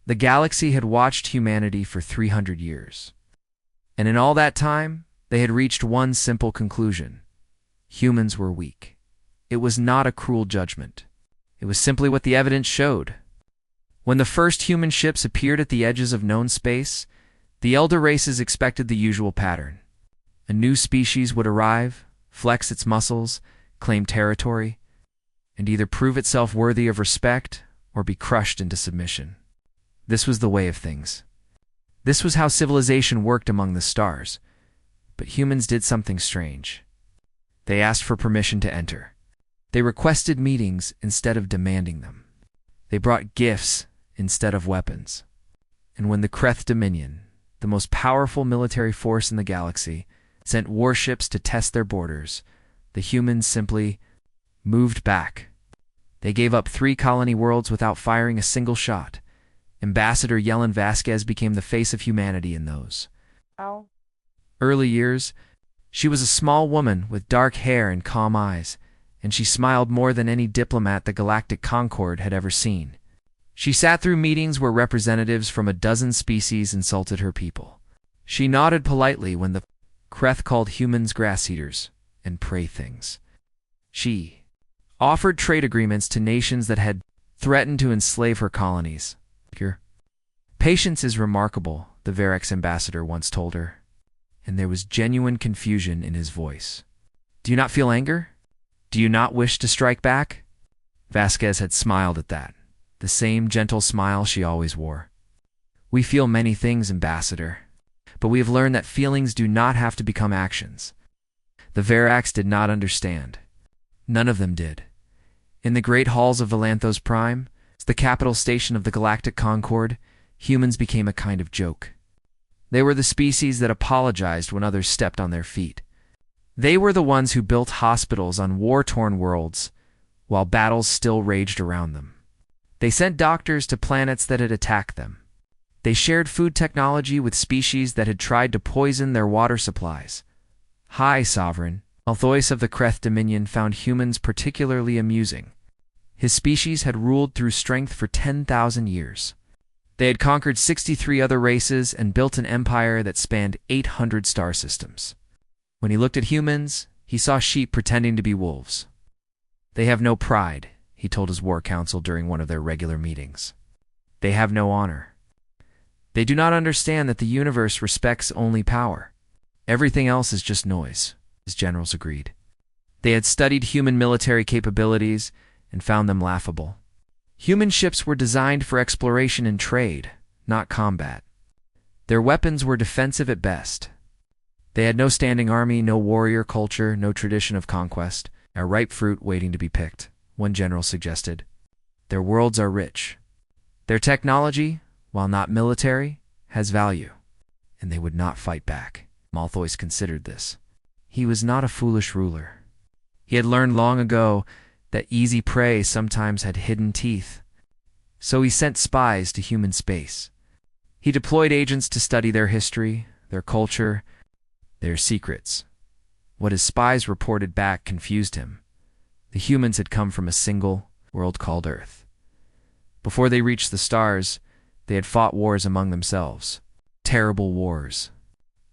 The galaxy had watched humanity for 300 years. And in all that time, they had reached one simple conclusion. Humans were weak. It was not a cruel judgment. It was simply what the evidence showed. When the first human ships appeared at the edges of known space, the elder races expected the usual pattern. A new species would arrive, flex its muscles, claim territory, and either prove itself worthy of respect or be crushed into submission. This was the way of things. This was how civilization worked among the stars. But humans did something strange. They asked for permission to enter. They requested meetings instead of demanding them. They brought gifts instead of weapons. And when the Kreth Dominion, the most powerful military force in the galaxy, sent warships to test their borders, the humans simply moved back. They gave up 3 colony worlds without firing a single shot. Ambassador Yelena Vasquez became the face of humanity in those early years. She was a small woman with dark hair and calm eyes, and she smiled more than any diplomat the Galactic Concord had ever seen. She sat through meetings where representatives from a dozen species insulted her people. She nodded politely when the Kreth called humans grass-eaters and prey things. She offered trade agreements to nations that had threatened to enslave her colonies. Patience is remarkable, the Verax ambassador once told her, and there was genuine confusion in his voice. Do you not feel anger? Do you not wish to strike back? Vasquez had smiled at that, the same gentle smile she always wore. We feel many things, Ambassador, but we have learned that feelings do not have to become actions. The Verax did not understand. None of them did. In the great halls of Valanthos Prime, the capital station of the Galactic Concord, humans became a kind of joke. They were the species that apologized when others stepped on their feet. They were the ones who built hospitals on war-torn worlds while battles still raged around them. They sent doctors to planets that had attacked them. They shared food technology with species that had tried to poison their water supplies. Hi, Sovereign. Althois of the Kreth Dominion found humans particularly amusing. His species had ruled through strength for 10,000 years. They had conquered 63 other races and built an empire that spanned 800 star systems. When he looked at humans, he saw sheep pretending to be wolves. They have no pride, he told his war council during one of their regular meetings. They have no honor. They do not understand that the universe respects only power. Everything else is just noise, his generals agreed. They had studied human military capabilities and found them laughable. Human ships were designed for exploration and trade, not combat. Their weapons were defensive at best. They had no standing army, no warrior culture, no tradition of conquest, a ripe fruit waiting to be picked, one general suggested. Their worlds are rich. Their technology, while not military, has value, and they would not fight back. Malthois considered this. He was not a foolish ruler. He had learned long ago that easy prey sometimes had hidden teeth. So he sent spies to human space. He deployed agents to study their history, their culture, their secrets. What his spies reported back confused him. The humans had come from a single world called Earth. Before they reached the stars, they had fought wars among themselves. Terrible wars.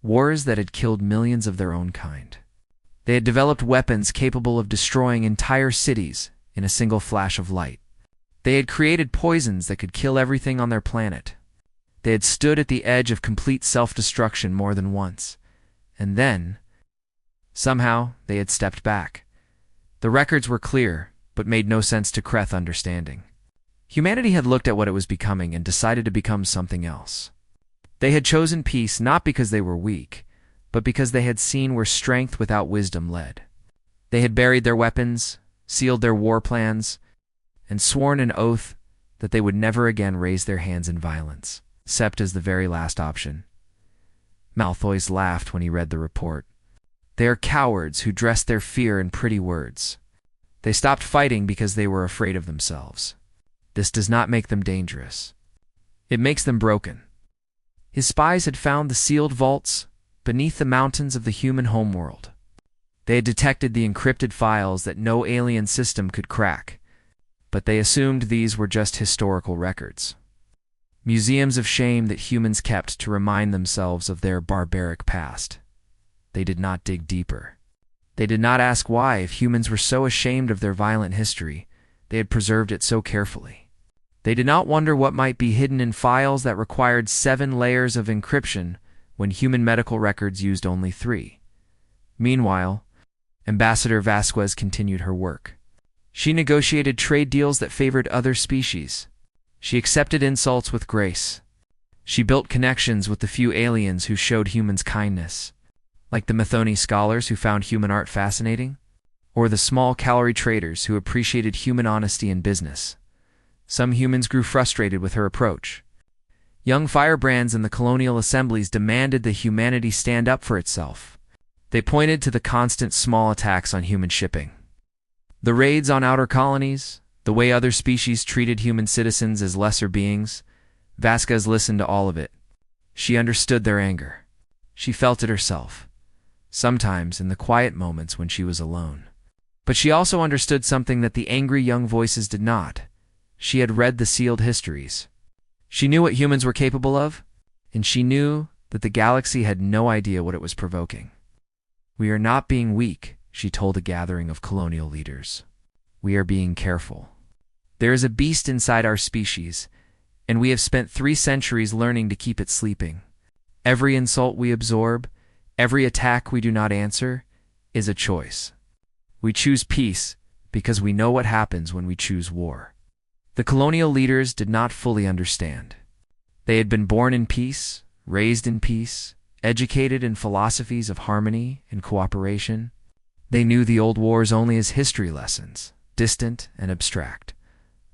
Wars that had killed millions of their own kind. They had developed weapons capable of destroying entire cities in a single flash of light. They had created poisons that could kill everything on their planet. They had stood at the edge of complete self-destruction more than once. And then, somehow, they had stepped back. The records were clear, but made no sense to Kreth understanding. Humanity had looked at what it was becoming and decided to become something else. They had chosen peace not because they were weak, but because they had seen where strength without wisdom led. They had buried their weapons, sealed their war plans, and sworn an oath that they would never again raise their hands in violence, except as the very last option. Malthois laughed when he read the report. They are cowards who dress their fear in pretty words. They stopped fighting because they were afraid of themselves. This does not make them dangerous. It makes them broken. His spies had found the sealed vaults beneath the mountains of the human homeworld. They had detected the encrypted files that no alien system could crack, but they assumed these were just historical records. museums of shame that humans kept to remind themselves of their barbaric past. They did not dig deeper. They did not ask why, if humans were so ashamed of their violent history, they had preserved it so carefully. They did not wonder what might be hidden in files that required 7 layers of encryption when human medical records used only 3. Meanwhile, Ambassador Vasquez continued her work. She negotiated trade deals that favored other species. She accepted insults with grace. She built connections with the few aliens who showed humans kindness, like the Methoni scholars who found human art fascinating, or the small-calorie traders who appreciated human honesty in business. Some humans grew frustrated with her approach. Young firebrands in the colonial assemblies demanded that humanity stand up for itself. They pointed to the constant small attacks on human shipping, the raids on outer colonies, the way other species treated human citizens as lesser beings. Vasquez listened to all of it. She understood their anger. She felt it herself, sometimes in the quiet moments when she was alone. But she also understood something that the angry young voices did not. She had read the sealed histories. She knew what humans were capable of, and she knew that the galaxy had no idea what it was provoking. "We are not being weak," she told a gathering of colonial leaders. "We are being careful. There is a beast inside our species, and we have spent 3 centuries learning to keep it sleeping. Every insult we absorb, every attack we do not answer, is a choice. We choose peace because we know what happens when we choose war." The colonial leaders did not fully understand. They had been born in peace, raised in peace, educated in philosophies of harmony and cooperation. They knew the old wars only as history lessons, distant and abstract.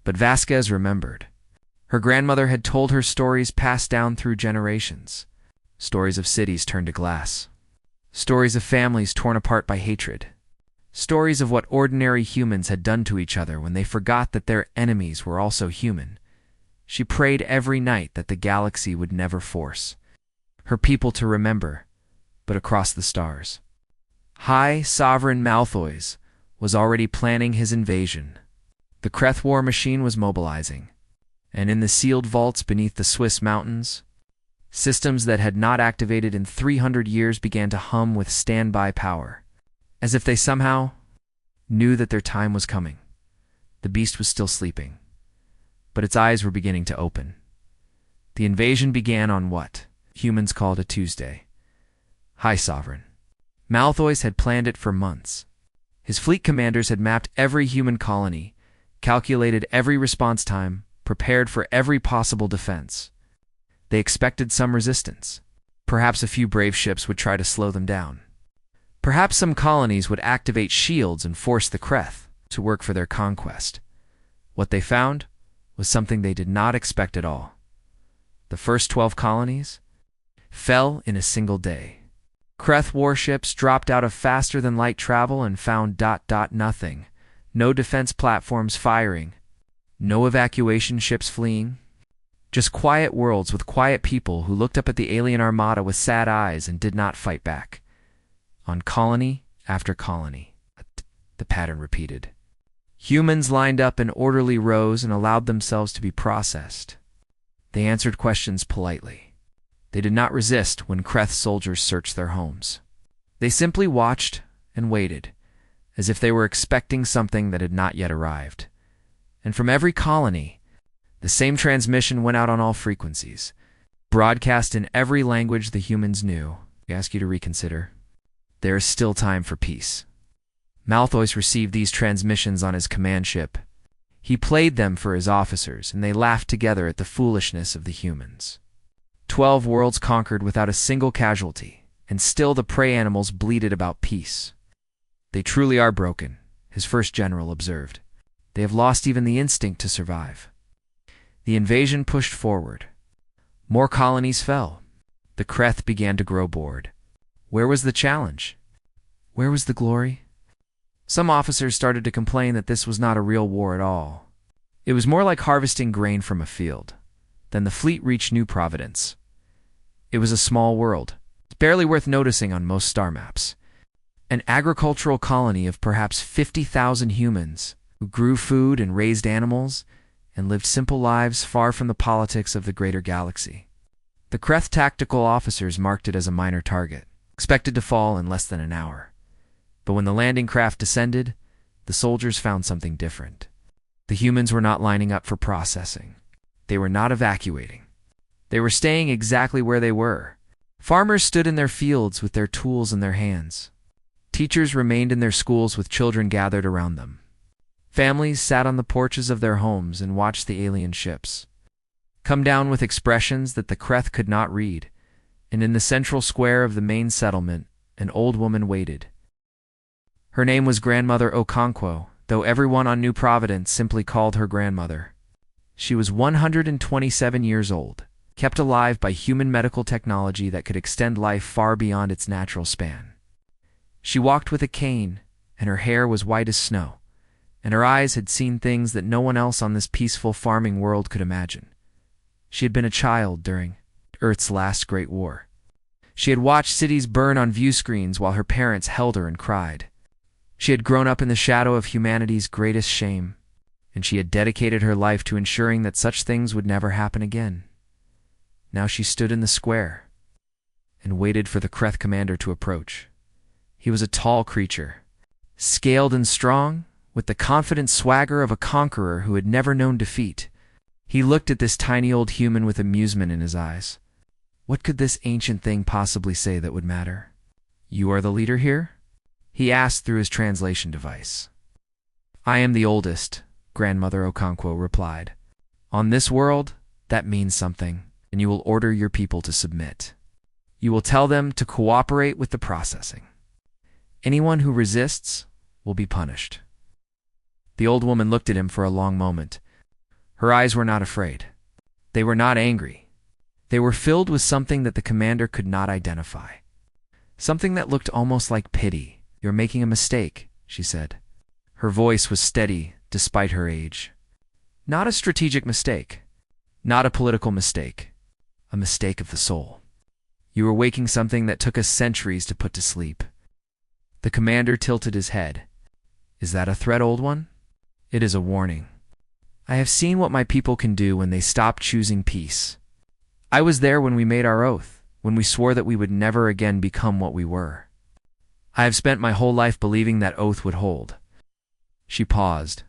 But Vasquez remembered. Her grandmother had told her stories passed down through generations. Stories of cities turned to glass. Stories of families torn apart by hatred. Stories of what ordinary humans had done to each other when they forgot that their enemies were also human. She prayed every night that the galaxy would never force her people to remember, but across the stars. High Sovereign Malthois was already planning his invasion. The Kreth war machine was mobilizing, and in the sealed vaults beneath the Swiss mountains, systems that had not activated in 300 years began to hum with standby power, as if they somehow knew that their time was coming. The beast was still sleeping, but its eyes were beginning to open. The invasion began on what humans called a Tuesday. High Sovereign Malthois had planned it for months. His fleet commanders had mapped every human colony, calculated every response time, prepared for every possible defense. They expected some resistance. Perhaps a few brave ships would try to slow them down. Perhaps some colonies would activate shields and force the Kreth to work for their conquest. What they found was something they did not expect at all. The first 12 colonies fell in a single day. Kreth warships dropped out of faster-than-light travel and found nothing. No defense platforms firing. No evacuation ships fleeing. Just quiet worlds with quiet people who looked up at the alien armada with sad eyes and did not fight back. On colony after colony, the pattern repeated. Humans lined up in orderly rows and allowed themselves to be processed. They answered questions politely. They did not resist when Kreth soldiers searched their homes. They simply watched and waited, as if they were expecting something that had not yet arrived. And from every colony, the same transmission went out on all frequencies, broadcast in every language the humans knew. We ask you to reconsider. There is still time for peace. Malthois received these transmissions on his command ship. He played them for his officers, and they laughed together at the foolishness of the humans. 12 worlds conquered without a single casualty, and still the prey animals bleated about peace. "They truly are broken," his first general observed. "They have lost even the instinct to survive." The invasion pushed forward. More colonies fell. The Kreth began to grow bored. Where was the challenge? Where was the glory? Some officers started to complain that this was not a real war at all. It was more like harvesting grain from a field. Then the fleet reached New Providence. It was a small world, barely worth noticing on most star maps. An agricultural colony of perhaps 50,000 humans who grew food and raised animals and lived simple lives far from the politics of the greater galaxy. The Kreth tactical officers marked it as a minor target, expected to fall in less than an hour. But when the landing craft descended, the soldiers found something different. The humans were not lining up for processing. They were not evacuating. They were staying exactly where they were. Farmers stood in their fields with their tools in their hands. Teachers remained in their schools with children gathered around them. Families sat on the porches of their homes and watched the alien ships come down with expressions that the Kreth could not read, and in the central square of the main settlement, an old woman waited. Her name was Grandmother Okonkwo, though everyone on New Providence simply called her grandmother. She was 127 years old, kept alive by human medical technology that could extend life far beyond its natural span. She walked with a cane, and her hair was white as snow, and her eyes had seen things that no one else on this peaceful farming world could imagine. She had been a child during Earth's last Great War. She had watched cities burn on view screens while her parents held her and cried. She had grown up in the shadow of humanity's greatest shame, and she had dedicated her life to ensuring that such things would never happen again. Now she stood in the square and waited for the Kreth commander to approach. He was a tall creature, scaled and strong, with the confident swagger of a conqueror who had never known defeat. He looked at this tiny old human with amusement in his eyes. What could this ancient thing possibly say that would matter? "You are the leader here?" he asked through his translation device. "I am the oldest," Grandmother Okonkwo replied. "On this world, that means something, and you will order your people to submit. You will tell them to cooperate with the processing. Anyone who resists will be punished." The old woman looked at him for a long moment. Her eyes were not afraid. They were not angry. They were filled with something that the commander could not identify. Something that looked almost like pity. "You're making a mistake," she said. Her voice was steady despite her age. "Not a strategic mistake. Not a political mistake. A mistake of the soul. You are waking something that took us centuries to put to sleep." The commander tilted his head. "Is that a threat, old one?" "It is a warning. I have seen what my people can do when they stop choosing peace. I was there when we made our oath, when we swore that we would never again become what we were. I have spent my whole life believing that oath would hold." She paused,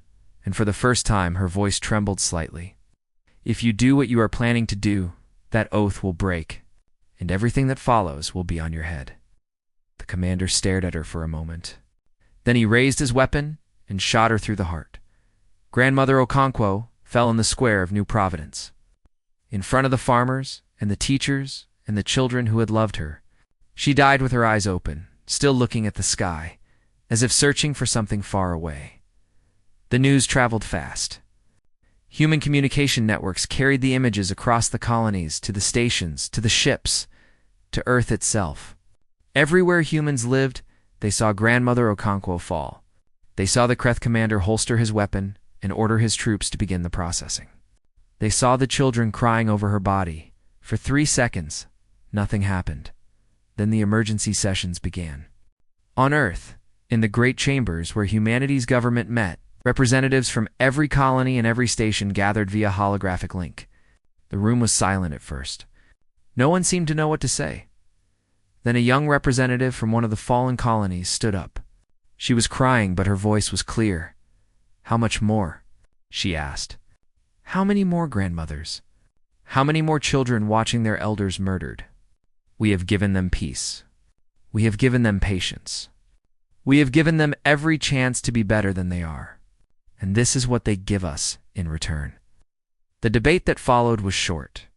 and for the first time her voice trembled slightly. "If you do what you are planning to do, that oath will break, and everything that follows will be on your head." The commander stared at her for a moment. Then he raised his weapon and shot her through the heart. Grandmother Okonkwo fell in the square of New Providence. In front of the farmers and the teachers and the children who had loved her, she died with her eyes open, still looking at the sky, as if searching for something far away. The news traveled fast. Human communication networks carried the images across the colonies, to the stations, to the ships, to Earth itself. Everywhere humans lived, they saw Grandmother Okonkwo fall. They saw the Kreth commander holster his weapon and order his troops to begin the processing. They saw the children crying over her body. For 3 seconds, nothing happened. Then the emergency sessions began. On Earth, in the great chambers where humanity's government met, representatives from every colony and every station gathered via holographic link. The room was silent at first. No one seemed to know what to say. Then a young representative from one of the fallen colonies stood up. She was crying, but her voice was clear. "How much more?" she asked. "How many more grandmothers? How many more children watching their elders murdered? We have given them peace. We have given them patience. We have given them every chance to be better than they are. And this is what they give us in return." The debate that followed was short.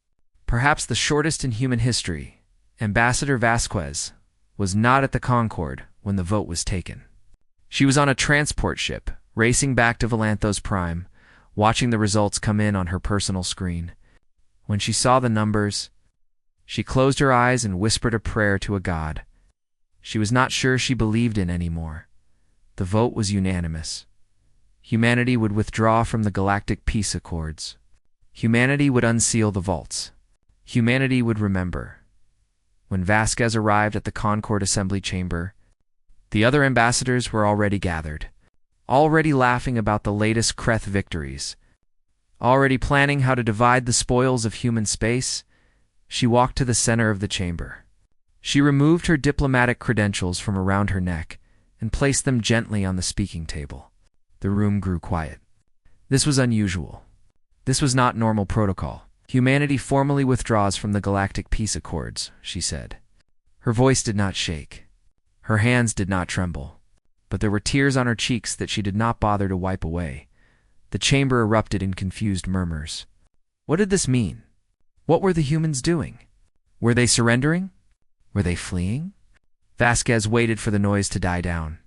Perhaps the shortest in human history. Ambassador Vasquez was not at the Concord when the vote was taken. She was on a transport ship, racing back to Valanthos Prime, watching the results come in on her personal screen. When she saw the numbers, she closed her eyes and whispered a prayer to a god she was not sure she believed in anymore. The vote was unanimous. Humanity would withdraw from the Galactic Peace Accords. Humanity would unseal the vaults. Humanity would remember. When Vasquez arrived at the Concord Assembly Chamber, the other ambassadors were already gathered, already laughing about the latest Kreth victories, Already planning how to divide the spoils of human space, she walked to the center of the chamber. She removed her diplomatic credentials from around her neck and placed them gently on the speaking table. The room grew quiet. This was unusual. This was not normal protocol. Humanity formally withdraws from the Galactic Peace Accords, she said. Her voice did not shake. Her hands did not tremble. But there were tears on her cheeks that she did not bother to wipe away. The chamber erupted in confused murmurs. What did this mean? What were the humans doing? Were they surrendering? Were they fleeing? Vasquez waited for the noise to die down.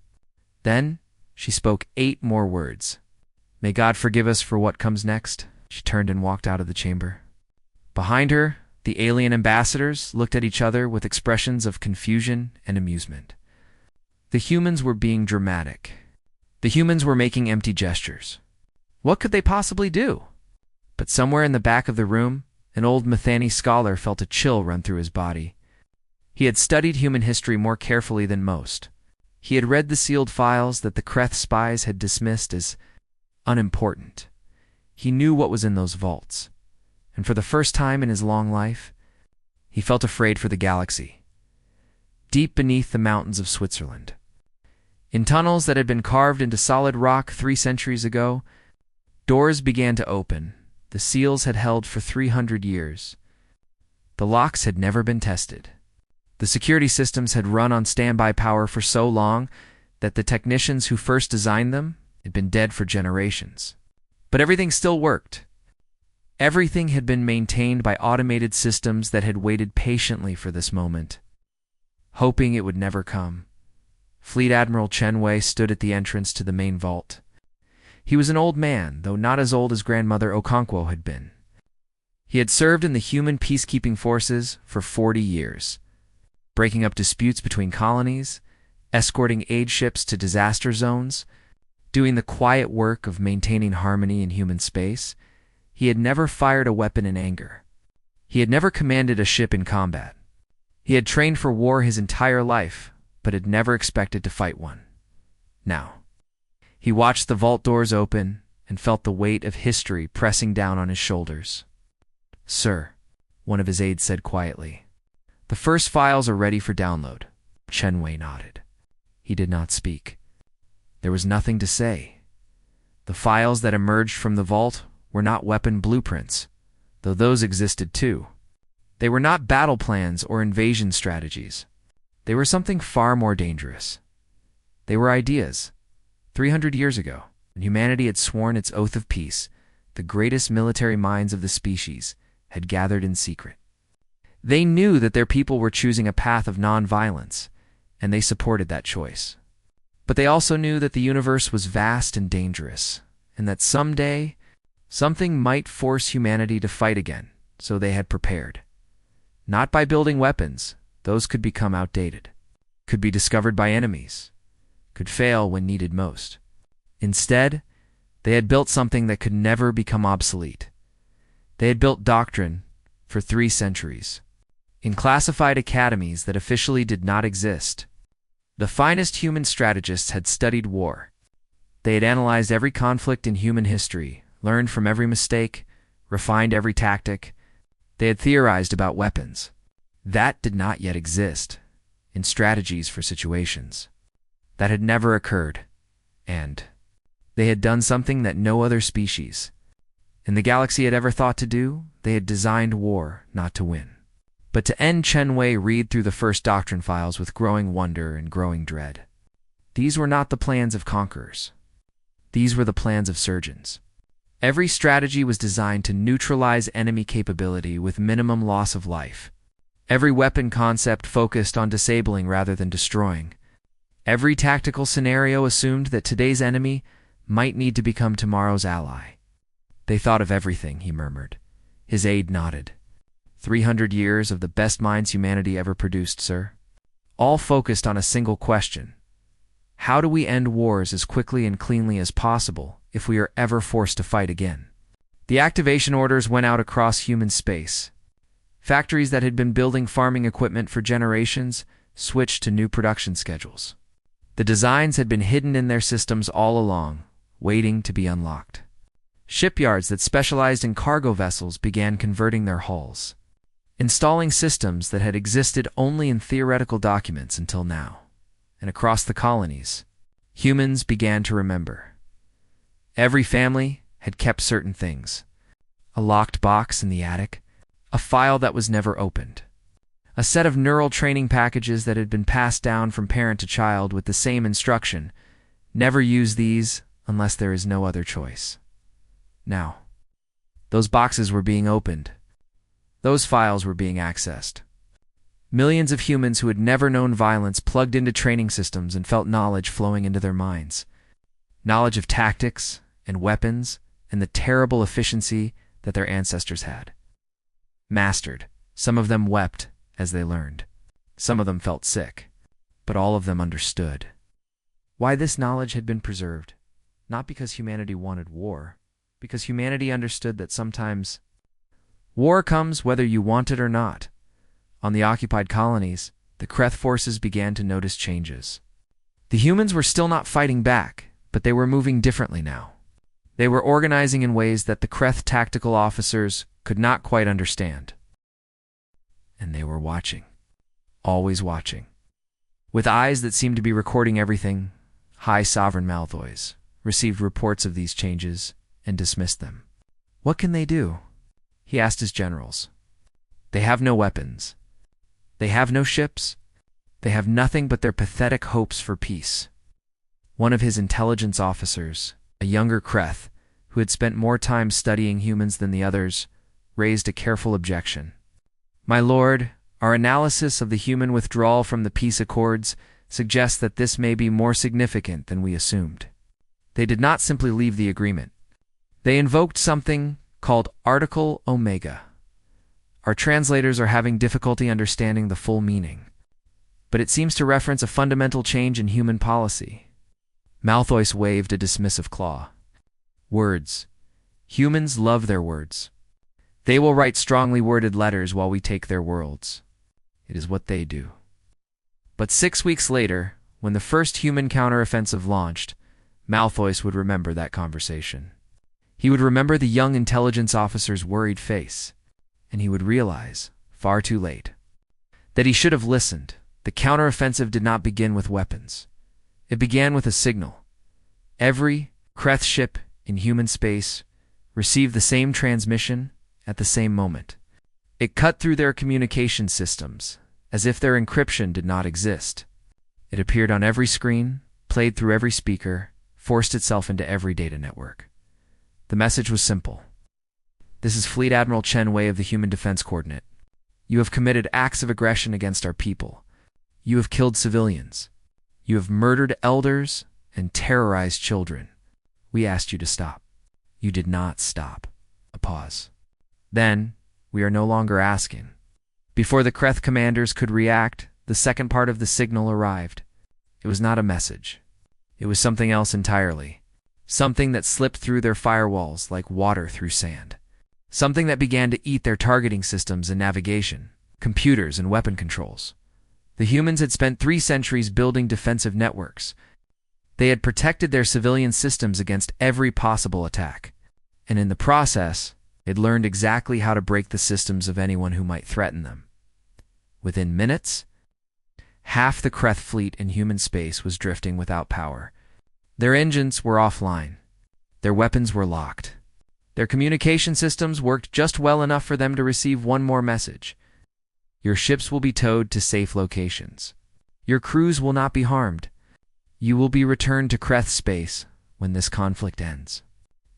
Then she spoke 8 more words. May God forgive us for what comes next. She turned and walked out of the chamber. Behind her, the alien ambassadors looked at each other with expressions of confusion and amusement. The humans were being dramatic. The humans were making empty gestures. What could they possibly do? But somewhere in the back of the room, an old Methani scholar felt a chill run through his body. He had studied human history more carefully than most. He had read the sealed files that the Kreth spies had dismissed as unimportant. He knew what was in those vaults, and for the first time in his long life, he felt afraid for the galaxy. Deep beneath the mountains of Switzerland, in tunnels that had been carved into solid rock 3 centuries ago, doors began to open. The seals had held for 300 years. The locks had never been tested. The security systems had run on standby power for so long that the technicians who first designed them had been dead for generations. But everything still worked. Everything had been maintained by automated systems that had waited patiently for this moment, hoping it would never come. Fleet Admiral Chen Wei stood at the entrance to the main vault. He was an old man, though not as old as Grandmother Okonkwo had been. He had served in the human peacekeeping forces for 40 years, breaking up disputes between colonies, escorting aid ships to disaster zones, doing the quiet work of maintaining harmony in human space. He had never fired a weapon in anger. He had never commanded a ship in combat. He had trained for war his entire life, but had never expected to fight one. Now, he watched the vault doors open and felt the weight of history pressing down on his shoulders. Sir, one of his aides said quietly, the first files are ready for download. Chen Wei nodded. He did not speak. There was nothing to say. The files that emerged from the vault were not weapon blueprints, though those existed too. They were not battle plans or invasion strategies. They were something far more dangerous. They were ideas. 300 years ago, when humanity had sworn its oath of peace, the greatest military minds of the species had gathered in secret. They knew that their people were choosing a path of non-violence, and they supported that choice. But they also knew that the universe was vast and dangerous, and that someday, something might force humanity to fight again, so they had prepared. Not by building weapons, those could become outdated, could be discovered by enemies, could fail when needed most. Instead, they had built something that could never become obsolete. They had built doctrine for 3 centuries, in classified academies that officially did not exist. The finest human strategists had studied war. They had analyzed every conflict in human history, learned from every mistake, refined every tactic. They had theorized about weapons. That did not yet exist, in strategies for situations. That had never occurred, and they had done something that no other species in the galaxy had ever thought to do. They had designed war not to win, but to end. Chen Wei read through the first doctrine files with growing wonder and growing dread. These were not the plans of conquerors. These were the plans of surgeons. Every strategy was designed to neutralize enemy capability with minimum loss of life. Every weapon concept focused on disabling rather than destroying. Every tactical scenario assumed that today's enemy might need to become tomorrow's ally. They thought of everything, he murmured. His aide nodded. 300 years of the best minds humanity ever produced, sir. All focused on a single question. How do we end wars as quickly and cleanly as possible if we are ever forced to fight again? The activation orders went out across human space. Factories that had been building farming equipment for generations switched to new production schedules. The designs had been hidden in their systems all along, waiting to be unlocked. Shipyards that specialized in cargo vessels began converting their hulls, installing systems that had existed only in theoretical documents until now. And across the colonies, humans began to remember. Every family had kept certain things: a locked box in the attic, a file that was never opened, a set of neural training packages that had been passed down from parent to child with the same instruction: never use these unless there is no other choice. Now, those boxes were being opened. Those files were being accessed. Millions of humans who had never known violence plugged into training systems and felt knowledge flowing into their minds. Knowledge of tactics and weapons and the terrible efficiency that their ancestors had mastered. Some of them wept as they learned. Some of them felt sick, but all of them understood why this knowledge had been preserved. Not because humanity wanted war, because humanity understood that sometimes war comes whether you want it or not. On the occupied colonies, the Kreth forces began to notice changes. The humans were still not fighting back, but they were moving differently now. They were organizing in ways that the Kreth tactical officers could not quite understand. And they were watching. Always watching. With eyes that seemed to be recording everything, High Sovereign Malthois received reports of these changes and dismissed them. What can they do? He asked his generals. They have no weapons. They have no ships. They have nothing but their pathetic hopes for peace. One of his intelligence officers, a younger Kreth, who had spent more time studying humans than the others, raised a careful objection. My lord, our analysis of the human withdrawal from the peace accords suggests that this may be more significant than we assumed. They did not simply leave the agreement. They invoked something called Article Omega. Our translators are having difficulty understanding the full meaning, but it seems to reference a fundamental change in human policy. Malthois waved a dismissive claw. Words. Humans love their words. They will write strongly worded letters while we take their worlds. It is what they do. But 6 weeks later, when the first human counteroffensive launched, Malthois would remember that conversation. He would remember the young intelligence officer's worried face, and he would realize, far too late, that he should have listened. The counteroffensive did not begin with weapons. It began with a signal. Every Kreth ship in human space received the same transmission at the same moment. It cut through their communication systems, as if their encryption did not exist. It appeared on every screen, played through every speaker, forced itself into every data network. The message was simple. This is Fleet Admiral Chen Wei of the Human Defense Coordinate. You have committed acts of aggression against our people. You have killed civilians. You have murdered elders and terrorized children. We asked you to stop. You did not stop. A pause. Then, we are no longer asking. Before the Kreth commanders could react, the second part of the signal arrived. It was not a message. It was something else entirely. Something that slipped through their firewalls like water through sand. Something that began to eat their targeting systems and navigation, computers and weapon controls. The humans had spent 3 centuries building defensive networks. They had protected their civilian systems against every possible attack. And in the process, they'd learned exactly how to break the systems of anyone who might threaten them. Within minutes, half the Kreth fleet in human space was drifting without power. Their engines were offline. Their weapons were locked. Their communication systems worked just well enough for them to receive one more message. Your ships will be towed to safe locations. Your crews will not be harmed. You will be returned to Kreth space when this conflict ends.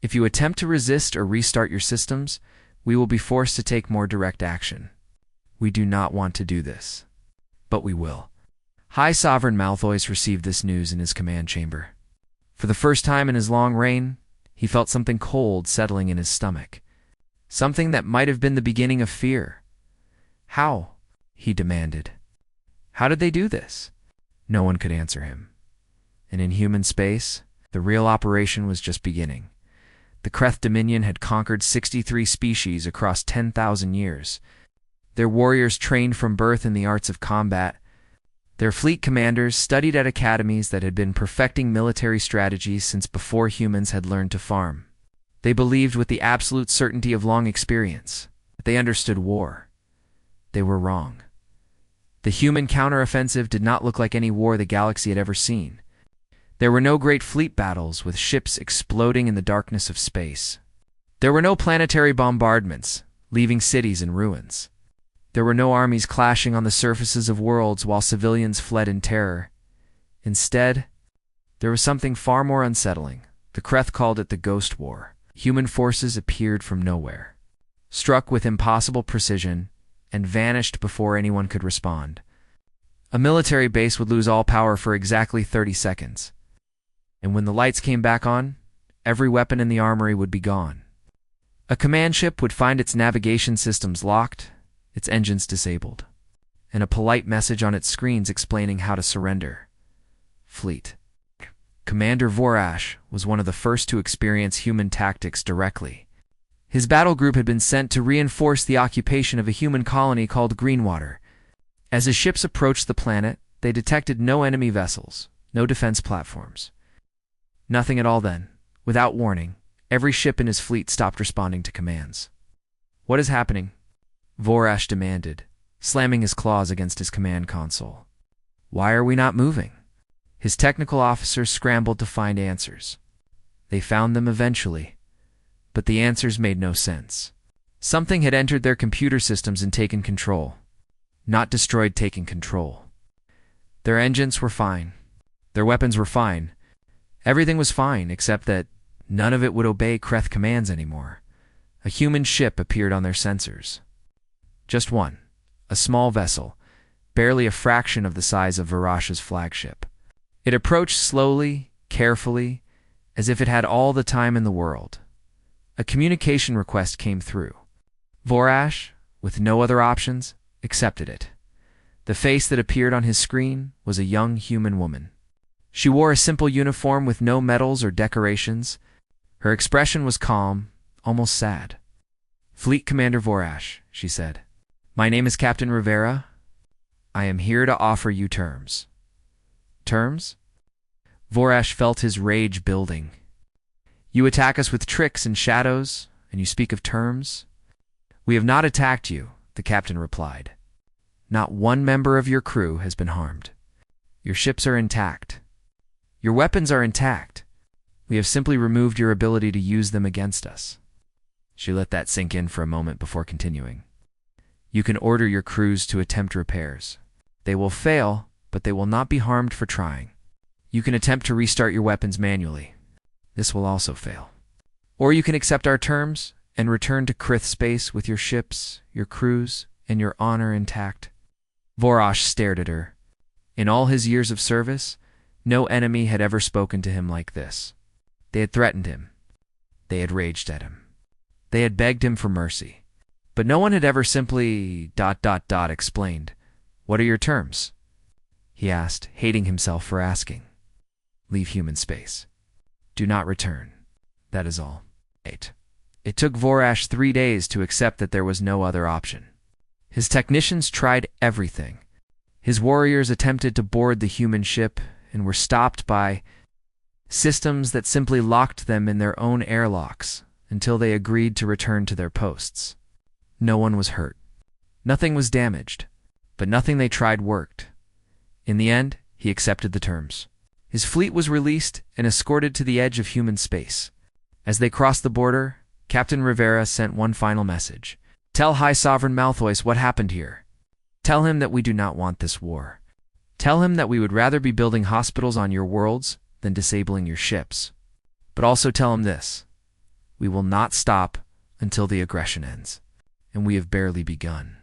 If you attempt to resist or restart your systems, we will be forced to take more direct action. We do not want to do this, but we will. High Sovereign Malthois received this news in his command chamber. For the first time in his long reign, he felt something cold settling in his stomach. Something that might have been the beginning of fear. How? He demanded. How did they do this? No one could answer him. And in human space, the real operation was just beginning. The Kreth Dominion had conquered 63 species across 10,000 years. Their warriors trained from birth in the arts of combat. Their fleet commanders studied at academies that had been perfecting military strategies since before humans had learned to farm. They believed with the absolute certainty of long experience that they understood war. They were wrong. The human counteroffensive did not look like any war the galaxy had ever seen. There were no great fleet battles with ships exploding in the darkness of space. There were no planetary bombardments, leaving cities in ruins. There were no armies clashing on the surfaces of worlds while civilians fled in terror. Instead, there was something far more unsettling. The Kreth called it the Ghost War. Human forces appeared from nowhere, struck with impossible precision, and vanished before anyone could respond. A military base would lose all power for exactly 30 seconds. And when the lights came back on, every weapon in the armory would be gone. A command ship would find its navigation systems locked, its engines disabled, and a polite message on its screens explaining how to surrender. Fleet. Commander Vorash was one of the first to experience human tactics directly. His battle group had been sent to reinforce the occupation of a human colony called Greenwater. As his ships approached the planet, they detected no enemy vessels, no defense platforms. Nothing at all then. Without warning, every ship in his fleet stopped responding to commands. "What is happening?" Vorash demanded, slamming his claws against his command console. "Why are we not moving?" His technical officers scrambled to find answers. They found them eventually, but the answers made no sense. Something had entered their computer systems and taken control. Not destroyed, taking control. Their engines were fine. Their weapons were fine. Everything was fine, except that none of it would obey Kreth commands anymore. A human ship appeared on their sensors. Just one, a small vessel, barely a fraction of the size of Varash's flagship. It approached slowly, carefully, as if it had all the time in the world. A communication request came through. Vorash, with no other options, accepted it. The face that appeared on his screen was a young human woman. She wore a simple uniform with no medals or decorations. Her expression was calm, almost sad. "Fleet Commander Vorash," she said. "My name is Captain Rivera. I am here to offer you terms." "Terms?" Vorash felt his rage building. "You attack us with tricks and shadows, and you speak of terms?" "We have not attacked you," the captain replied. "Not one member of your crew has been harmed. Your ships are intact. Your weapons are intact. We have simply removed your ability to use them against us." She let that sink in for a moment before continuing. "You can order your crews to attempt repairs. They will fail, but they will not be harmed for trying. You can attempt to restart your weapons manually. This will also fail. Or you can accept our terms and return to Krith space with your ships, your crews, and your honor intact." Vorash stared at her. In all his years of service, no enemy had ever spoken to him like this. They had threatened him. They had raged at him. They had begged him for mercy. But no one had ever simply ... explained. "What are your terms?" he asked, hating himself for asking. "Leave human space. Do not return. That is all." It took Vorash 3 days to accept that there was no other option. His technicians tried everything. His warriors attempted to board the human ship and were stopped by systems that simply locked them in their own airlocks until they agreed to return to their posts. No one was hurt. Nothing was damaged, but nothing they tried worked. In the end, he accepted the terms. His fleet was released and escorted to the edge of human space. As they crossed the border, Captain Rivera sent one final message. "Tell High Sovereign Malthois what happened here. Tell him that we do not want this war. Tell him that we would rather be building hospitals on your worlds than disabling your ships. But also tell him this. We will not stop until the aggression ends, and we have barely begun."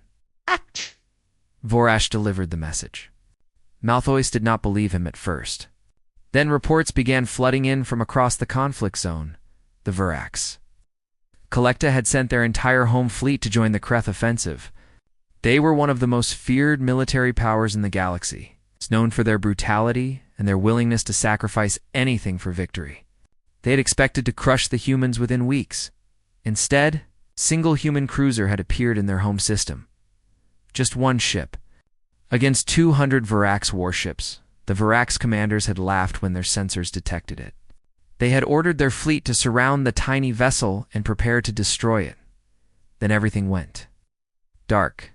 Vorash delivered the message. Malthois did not believe him at first. Then reports began flooding in from across the conflict zone, the Verax. Collecta had sent their entire home fleet to join the Kreth offensive. They were one of the most feared military powers in the galaxy. It's known for their brutality and their willingness to sacrifice anything for victory. They had expected to crush the humans within weeks. Instead, a single human cruiser had appeared in their home system. Just one ship. Against 200 Verax warships, the Verax commanders had laughed when their sensors detected it. They had ordered their fleet to surround the tiny vessel and prepare to destroy it. Then everything went dark.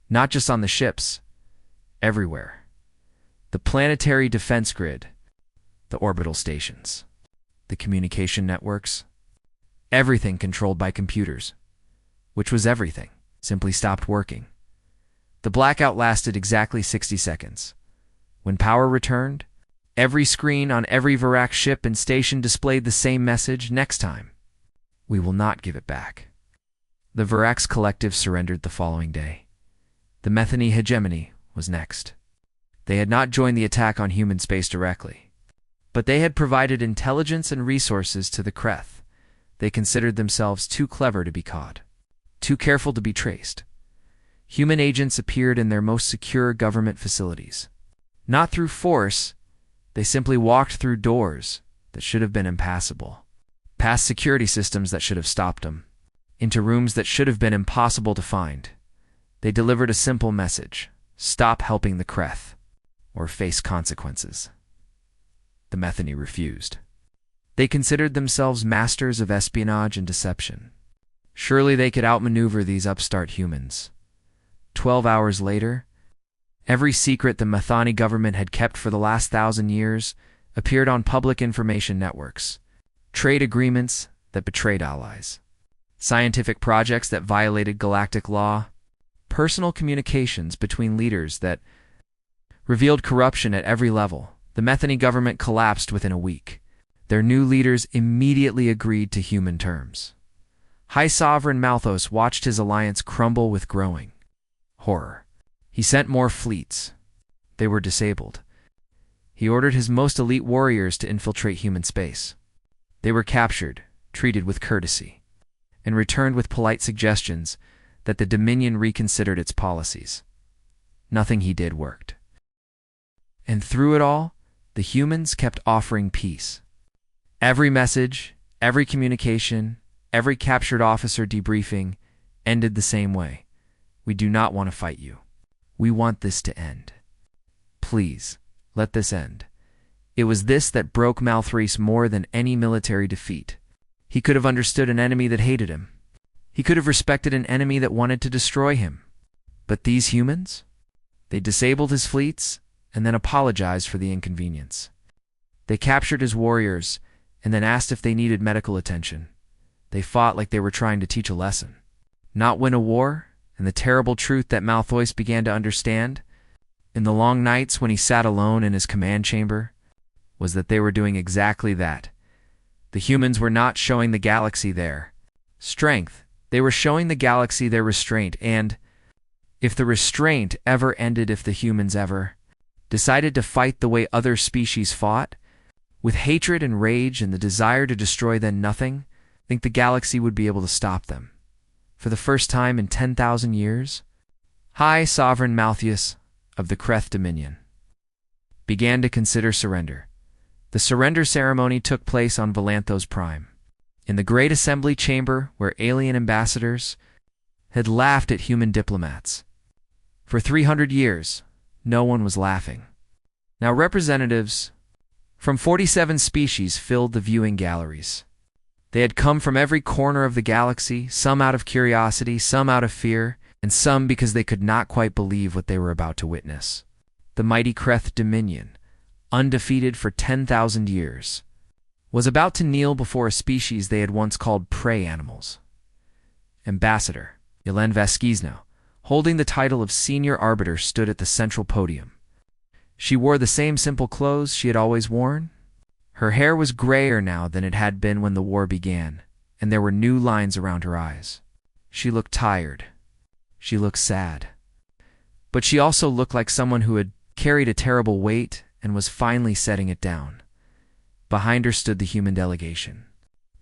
Not just on the ships, everywhere. The planetary defense grid, the orbital stations, the communication networks, everything controlled by computers, which was everything, simply stopped working. The blackout lasted exactly 60 seconds. When power returned, every screen on every Virac ship and station displayed the same message: next time, we will not give it back. The Virac's collective surrendered the following day. The Metheny hegemony was next. They had not joined the attack on human space directly, but they had provided intelligence and resources to the Kreth. They considered themselves too clever to be caught, too careful to be traced. Human agents appeared in their most secure government facilities. Not through force, they simply walked through doors that should have been impassable, past security systems that should have stopped them, into rooms that should have been impossible to find. They delivered a simple message: stop helping the Kreth, or face consequences. The Metheny refused. They considered themselves masters of espionage and deception. Surely they could outmaneuver these upstart humans. 12 hours later, every secret the Metheny government had kept for the last 1,000 years appeared on public information networks. Trade agreements that betrayed allies, scientific projects that violated galactic law, personal communications between leaders that revealed corruption at every level. The Metheny government collapsed within a week. Their new leaders immediately agreed to human terms. High Sovereign Malthus watched his alliance crumble with growing horror. He sent more fleets. They were disabled. He ordered his most elite warriors to infiltrate human space. They were captured, treated with courtesy, and returned with polite suggestions that the Dominion reconsidered its policies. Nothing he did worked. And through it all, the humans kept offering peace. Every message, every communication, every captured officer debriefing ended the same way: we do not want to fight you. We want this to end. Please, let this end. It was this that broke Malthus more than any military defeat. He could have understood an enemy that hated him. He could have respected an enemy that wanted to destroy him. But these humans? They disabled his fleets and then apologized for the inconvenience. They captured his warriors and then asked if they needed medical attention. They fought like they were trying to teach a lesson, not win a war. And the terrible truth that Malthus began to understand, in the long nights when he sat alone in his command chamber, was that they were doing exactly that. The humans were not showing the galaxy their strength. They were showing the galaxy their restraint, and if the restraint ever ended, if the humans ever decided to fight the way other species fought, with hatred and rage and the desire to destroy, then nothing, I think the galaxy would be able to stop them. For the first time in 10,000 years, High Sovereign Malthus of the Kreth Dominion began to consider surrender. The surrender ceremony took place on Valanthos Prime, in the great assembly chamber where alien ambassadors had laughed at human diplomats. For 300 years, no one was laughing. Now representatives from 47 species filled the viewing galleries. They had come from every corner of the galaxy, some out of curiosity, some out of fear, and some because they could not quite believe what they were about to witness. The mighty Kreth Dominion, undefeated for 10,000 years, was about to kneel before a species they had once called prey animals. Ambassador Yelena Vasquezno, holding the title of Senior Arbiter, stood at the central podium. She wore the same simple clothes she had always worn. Her hair was grayer now than it had been when the war began, and there were new lines around her eyes. She looked tired. She looked sad. But she also looked like someone who had carried a terrible weight and was finally setting it down. Behind her stood the human delegation.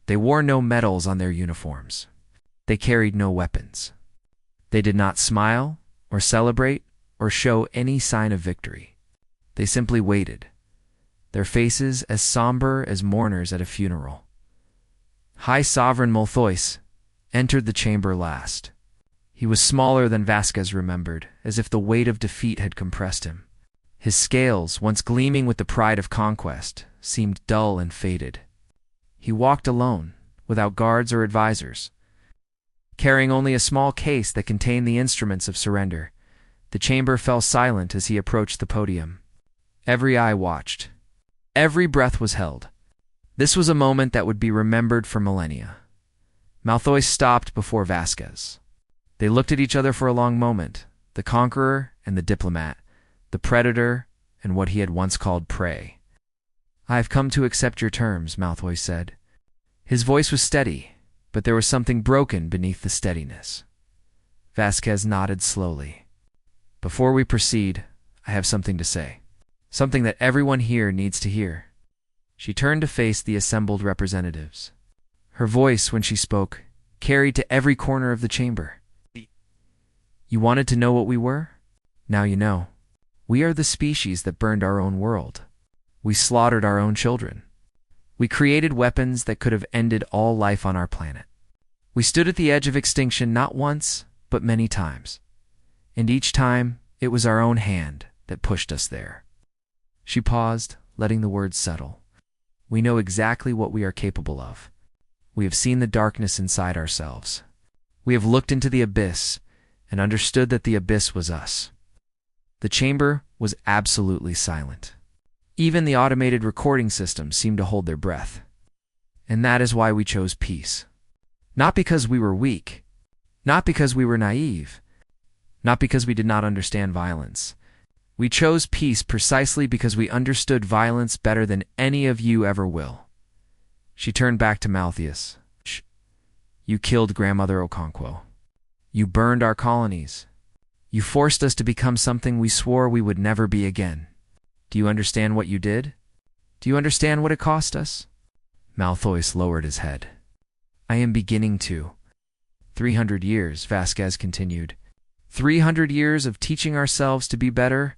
They wore no medals on their uniforms. They carried no weapons. They did not smile or celebrate or show any sign of victory. They simply waited, their faces as somber as mourners at a funeral. High Sovereign Malthus entered the chamber last. He was smaller than Vasquez remembered, as if the weight of defeat had compressed him. His scales, once gleaming with the pride of conquest, seemed dull and faded. He walked alone, without guards or advisors, carrying only a small case that contained the instruments of surrender. The chamber fell silent as he approached the podium. Every eye watched. Every breath was held. This was a moment that would be remembered for millennia. Malthus stopped before Vasquez. They looked at each other for a long moment, the conqueror and the diplomat, the predator and what he had once called prey. "I have come to accept your terms," Malthus said. His voice was steady, but there was something broken beneath the steadiness. Vasquez nodded slowly. "Before we proceed, I have something to say. Something that everyone here needs to hear." She turned to face the assembled representatives. Her voice, when she spoke, carried to every corner of the chamber. "You wanted to know what we were? Now you know. We are the species that burned our own world. We slaughtered our own children. We created weapons that could have ended all life on our planet. We stood at the edge of extinction not once, but many times. And each time, it was our own hand that pushed us there." She paused, letting the words settle. "We know exactly what we are capable of. We have seen the darkness inside ourselves. We have looked into the abyss and understood that the abyss was us." The chamber was absolutely silent. Even the automated recording system seemed to hold their breath. "And that is why we chose peace. Not because we were weak, not because we were naive, not because we did not understand violence. We chose peace precisely because we understood violence better than any of you ever will." She turned back to Malthus. "You killed Grandmother Okonkwo. You burned our colonies. You forced us to become something we swore we would never be again. Do you understand what you did? Do you understand what it cost us?" Malthus lowered his head. "I am beginning to." 300 years, Vasquez continued. 300 years of teaching ourselves to be better.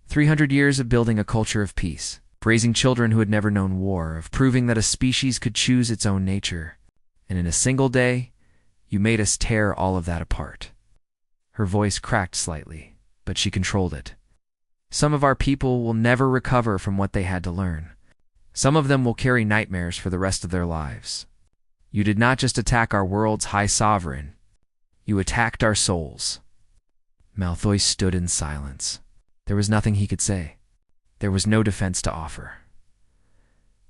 300 years of building a culture of peace, of raising children who had never known war, of proving that a species could choose its own nature. And in a single day, you made us tear all of that apart. Her voice cracked slightly, but she controlled it. "Some of our people will never recover from what they had to learn. Some of them will carry nightmares for the rest of their lives. You did not just attack our world's high sovereign. You attacked our souls." Malthus stood in silence. There was nothing he could say. There was no defense to offer.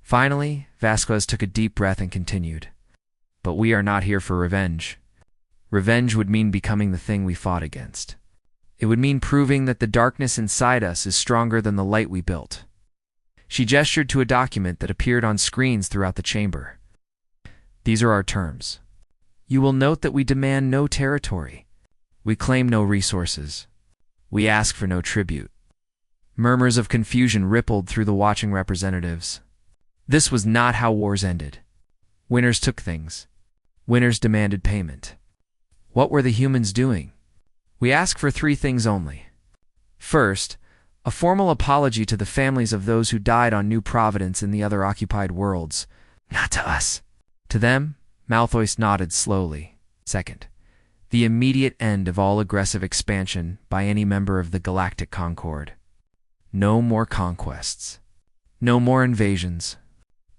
Finally, Vasquez took a deep breath and continued. "But we are not here for revenge. Revenge would mean becoming the thing we fought against. It would mean proving that the darkness inside us is stronger than the light we built." She gestured to a document that appeared on screens throughout the chamber. "These are our terms. You will note that we demand no territory. We claim no resources. We ask for no tribute." Murmurs of confusion rippled through the watching representatives. This was not how wars ended. Winners took things. Winners demanded payment. What were the humans doing? "We ask for 3 things only. First, a formal apology to the families of those who died on New Providence and the other occupied worlds. Not to us. To them," Malthus nodded slowly. "Second, the immediate end of all aggressive expansion by any member of the Galactic Concord. No more conquests. No more invasions.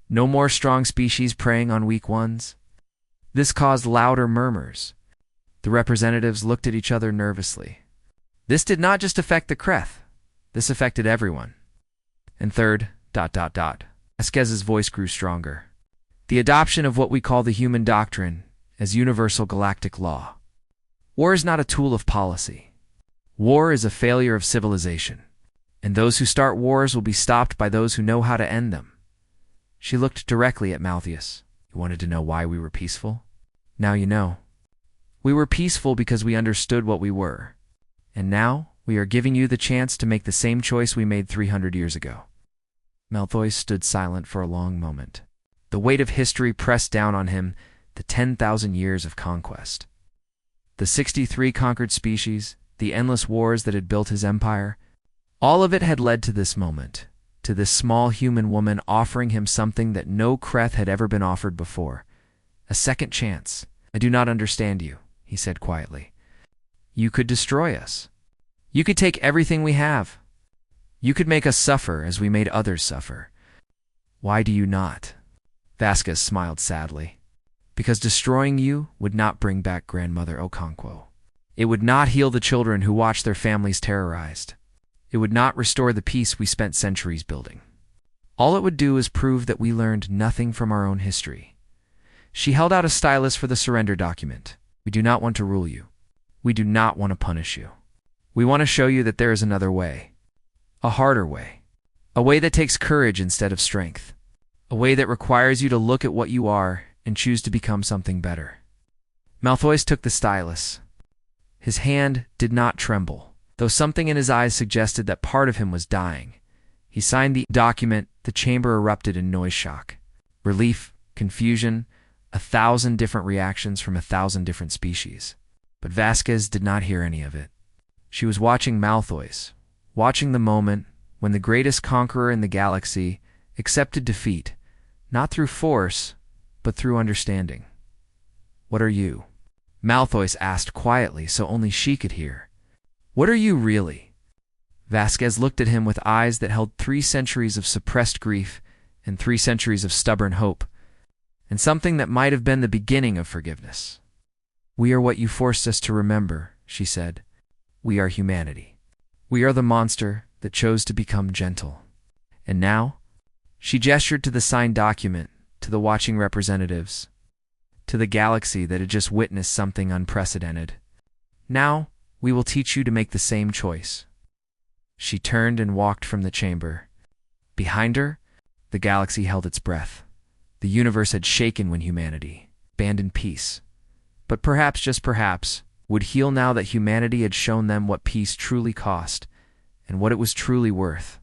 No more strong species preying on weak ones." This caused louder murmurs. The representatives looked at each other nervously. This did not just affect the Kreth. This affected everyone. "And third, ... Vasquez's voice grew stronger. "The adoption of what we call the human doctrine as universal galactic law. War is not a tool of policy. War is a failure of civilization. And those who start wars will be stopped by those who know how to end them." She looked directly at Malthus. "You wanted to know why we were peaceful? Now you know. We were peaceful because we understood what we were. And now we are giving you the chance to make the same choice we made 300 years ago." Malthus stood silent for a long moment. The weight of history pressed down on him, the 10,000 years of conquest. The 63 conquered species, the endless wars that had built his empire, all of it had led to this moment, to this small human woman offering him something that no Kreth had ever been offered before. A second chance. "I do not understand you," he said quietly. "You could destroy us. You could take everything we have. You could make us suffer as we made others suffer. Why do you not? Vasquez smiled sadly. Because destroying you would not bring back Grandmother Okonkwo. It would not heal the children who watched their families terrorized. It would not restore the peace we spent centuries building. All it would do is prove that we learned nothing from our own history. She held out a stylus for the surrender document. We do not want to rule you. We do not want to punish you. We want to show you that there is another way. A harder way. A way that takes courage instead of strength. A way that requires you to look at what you are and choose to become something better. Malfoy took the stylus. His hand did not tremble, though something in his eyes suggested that part of him was dying. He signed the document. The chamber erupted in noise shock. Relief, confusion, 1,000 different reactions from 1,000 different species. But Vasquez did not hear any of it. She was watching Malfoy, watching the moment when the greatest conqueror in the galaxy accepted defeat, not through force, but through understanding. "What are you?" Malfoy asked quietly so only she could hear. "What are you really?" Vasquez looked at him with eyes that held 3 centuries of suppressed grief and 3 centuries of stubborn hope, and something that might have been the beginning of forgiveness. "We are what you forced us to remember," she said. "We are humanity. We are the monster that chose to become gentle. And now," she gestured to the signed document, to the watching representatives, to the galaxy that had just witnessed something unprecedented. "Now, we will teach you to make the same choice." She turned and walked from the chamber. Behind her, the galaxy held its breath. The universe had shaken when humanity, abandoned peace, but perhaps, just perhaps, would heal now that humanity had shown them what peace truly cost and what it was truly worth.